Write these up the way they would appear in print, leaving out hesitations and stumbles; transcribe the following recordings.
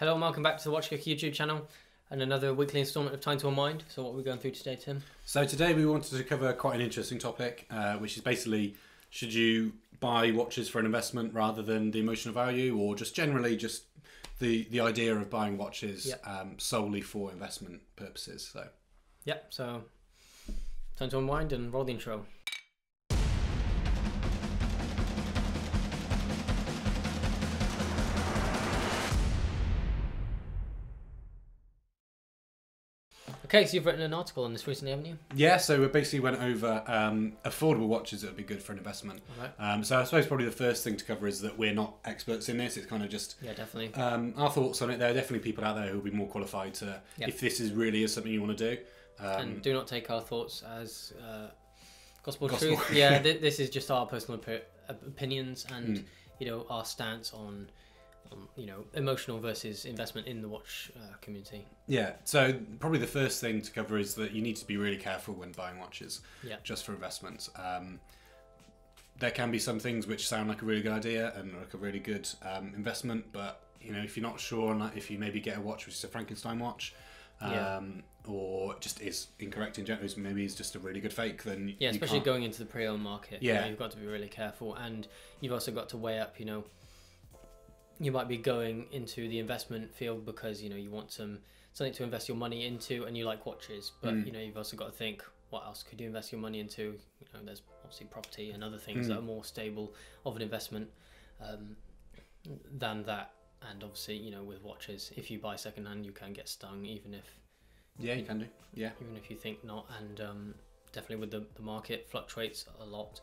Hello and welcome back to the WatchGecko YouTube channel and another weekly instalment of Time to Unwind. So what are we going through today, Tim? So today we wanted to cover quite an interesting topic, which is basically, should you buy watches for an investment rather than the emotional value, or just generally just the idea of buying watches solely for investment purposes. So Time to Unwind and roll the intro. Okay, so you've written an article on this recently, haven't you? Yeah, so we basically went over affordable watches that would be good for an investment. Right. So I suppose probably the first thing to cover is that we're not experts in this. It's kind of just Definitely. Our thoughts on it. There are definitely people out there who will be more qualified to, if this is really is something you want to do. And do not take our thoughts as gospel truth. Yeah, this is just our personal opinions and our stance on emotional versus investment in the watch community. Yeah, so probably the first thing to cover is that you need to be really careful when buying watches, just for investments. There can be some things which sound like a really good idea and like a really good investment, but if you're not sure on that, if you maybe get a watch which is a Frankenstein watch, or just is incorrect in general, maybe it's just a really good fake, then especially going into the pre-owned market, you've got to be really careful, and you've also got to weigh up, you might be going into the investment field because you want something to invest your money into and you like watches, but you've also got to think, what else could you invest your money into? There's obviously property and other things that are more stable of an investment than that. And obviously, with watches, if you buy secondhand, you can get stung, even if you can do, even if you think not. And definitely with the market fluctuates a lot.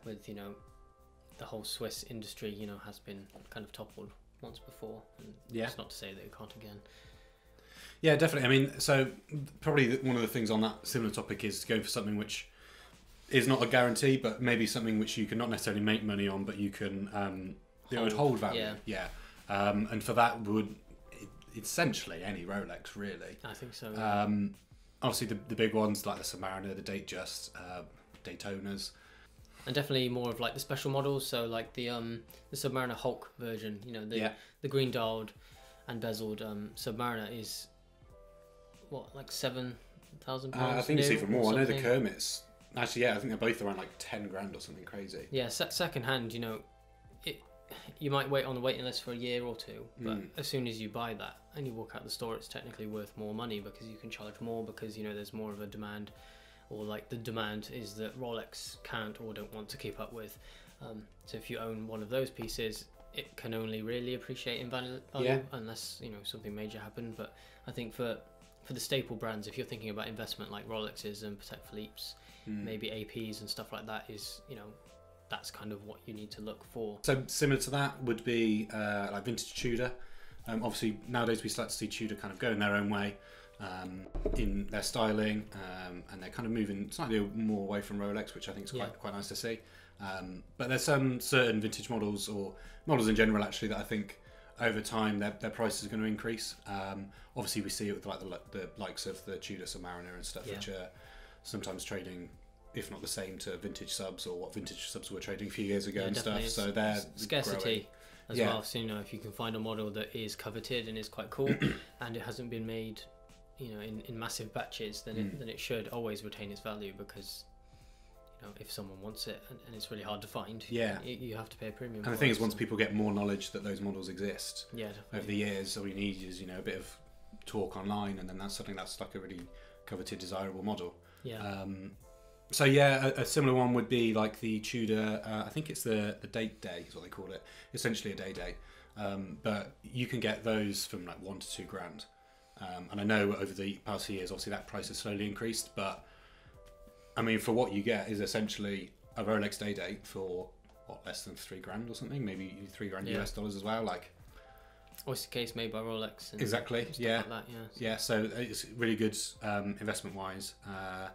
With the whole Swiss industry, has been kind of toppled once before, and it's not to say that it can't again. Yeah, definitely. I mean, so probably one of the things on that similar topic is to go for something which is not a guarantee, but maybe something which you can not necessarily make money on, but you can would hold value. And for that would essentially any Rolex, really. I think so. Obviously the big ones like the Submariner, the Datejust, Daytonas. And definitely more of like the special models, so like the Submariner Hulk version, the green dialed and bezeled Submariner is what, like £7,000? I think it's even more. I know the Kermit's actually, I think they're both around like 10 grand or something crazy. Yeah, second hand, you might wait on the waiting list for a year or two, but as soon as you buy that and you walk out the store, it's technically worth more money because you can charge more because there's more of a demand. Or like the demand is that Rolex can't or don't want to keep up with. So if you own one of those pieces, it can only really appreciate in value unless something major happened. But I think for the staple brands, if you're thinking about investment like Rolexes and Patek Philippe's, maybe APs and stuff like that, is that's kind of what you need to look for. So similar to that would be like vintage Tudor. Obviously nowadays we start to see Tudor kind of go in their own way. In their styling, and they're kind of moving slightly more away from Rolex, which I think is quite nice to see. But there's some certain vintage models, or models in general actually, that I think over time their price is going to increase. Obviously we see it with like the likes of the Tudor Submariner and stuff, which are sometimes trading, if not the same, to vintage subs, or what vintage subs were trading a few years ago and stuff. So they're scarcity growing as well. So if you can find a model that is coveted and is quite cool and it hasn't been made in massive batches, then it should always retain its value, because if someone wants it and it's really hard to find, you have to pay a premium. And the thing is, once people get more knowledge that those models exist over the years, all you need is a bit of talk online, and then that's something that's like a really coveted, desirable model. So a similar one would be like the Tudor, I think it's the Date Day is what they call it, essentially a day, but you can get those from like 1 to 2 grand. And I know over the past few years, obviously that price has slowly increased, but I mean, for what you get is essentially a Rolex Day Date for what, less than 3 grand or something, maybe 3 grand US dollars as well. Like, oyster case made by Rolex. And exactly. Like that, So it's really good investment wise. A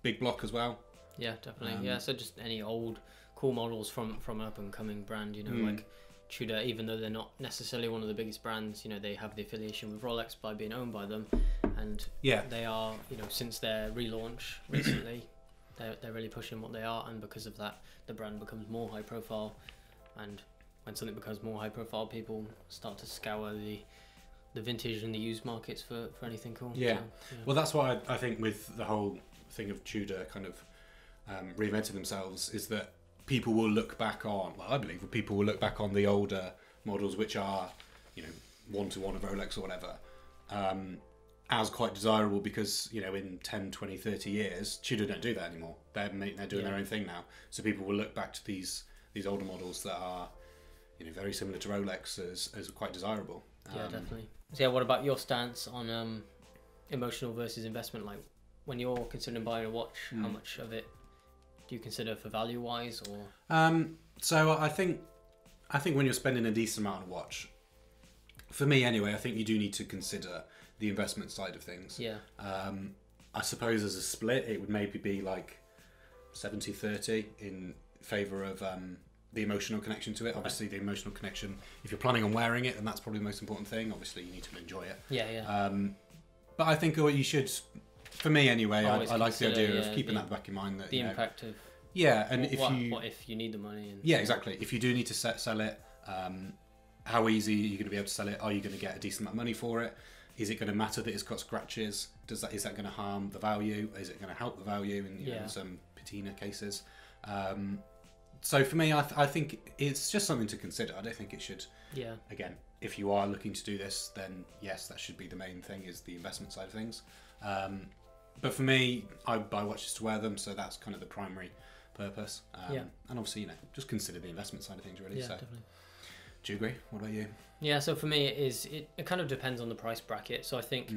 big block as well. Yeah, definitely. So just any old cool models from an up and coming brand, like Tudor, even though they're not necessarily one of the biggest brands, they have the affiliation with Rolex by being owned by them, and they are, since their relaunch recently, they're really pushing what they are, and because of that, the brand becomes more high profile, and when something becomes more high profile, people start to scour the the vintage and the used markets for anything cool. Yeah. So, yeah. Well, that's what I think with the whole thing of Tudor kind of reinventing themselves is that people will look back on. Well, I believe people will look back on the older models, which are, you know, 1-to-1 of Rolex or whatever, as quite desirable because, you know, in 10, 20, 30 years, Tudor don't do that anymore. They're doing their own thing now. So people will look back to these older models that are, you know, very similar to Rolex as quite desirable. Yeah, definitely. So yeah, what about your stance on emotional versus investment? Like, when you're considering buying a watch, how much of it do you consider for value wise, or? So I think when you're spending a decent amount on a watch, for me anyway, I think you do need to consider the investment side of things. Yeah. I suppose as a split, it would maybe be like 70-30 in favour of the emotional connection to it. Right. Obviously, the emotional connection, if you're planning on wearing it, then that's probably the most important thing. Obviously, you need to enjoy it. Yeah. But I think what you should, for me anyway, I like the idea of keeping that back in mind. That the impact of... Yeah, and what if you need the money? And, yeah, exactly. If you do need to sell it, how easy are you going to be able to sell it? Are you going to get a decent amount of money for it? Is it going to matter that it's got scratches? Is that going to harm the value? Is it going to help the value in some patina cases? So for me, I think it's just something to consider. I don't think it should. Yeah. Again, if you are looking to do this, then yes, that should be the main thing, is the investment side of things. But for me, I buy watches to wear them, so that's kind of the primary purpose. And obviously, you know, just consider the investment side of things, really. Yeah, so. definitely. Do you agree? What about you? Yeah, so for me, it kind of depends on the price bracket. So I think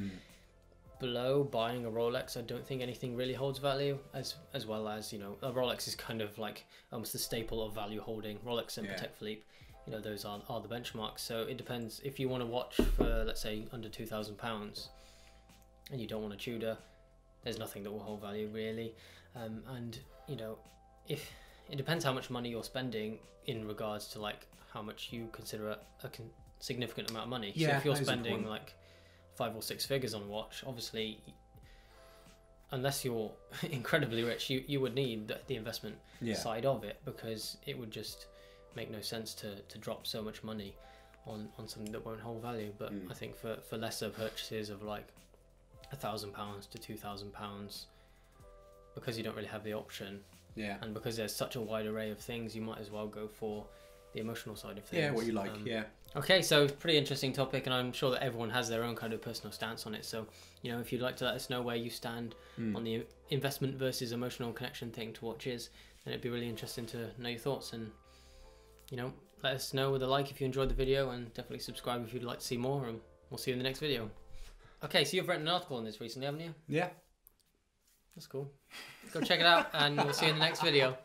below buying a Rolex, I don't think anything really holds value, as well as, you know, a Rolex is kind of like almost the staple of value holding. Rolex and Patek Philippe, you know, those are the benchmarks. So it depends. If you want to watch for, let's say, under £2,000 and you don't want a Tudor, there's nothing that will hold value really. And, you know, if it depends how much money you're spending in regards to like how much you consider a significant amount of money. Yeah, so if you're spending like 5 or 6 figures on a watch, obviously, unless you're incredibly rich, you would need the investment side of it, because it would just make no sense to drop so much money on something that won't hold value. But I think for lesser purchases of like £1,000 to £2,000, because you don't really have the option, and because there's such a wide array of things, you might as well go for the emotional side of things. Yeah, what you like. Okay, so pretty interesting topic, and I'm sure that everyone has their own kind of personal stance on it. So, you know, if you'd like to let us know where you stand on the investment versus emotional connection thing to watches, then it'd be really interesting to know your thoughts. And, you know, let us know with a like if you enjoyed the video, and definitely subscribe if you'd like to see more, and we'll see you in the next video. Okay, so you've written an article on this recently, haven't you? Yeah. That's cool. Go check it out, and we'll see you in the next video.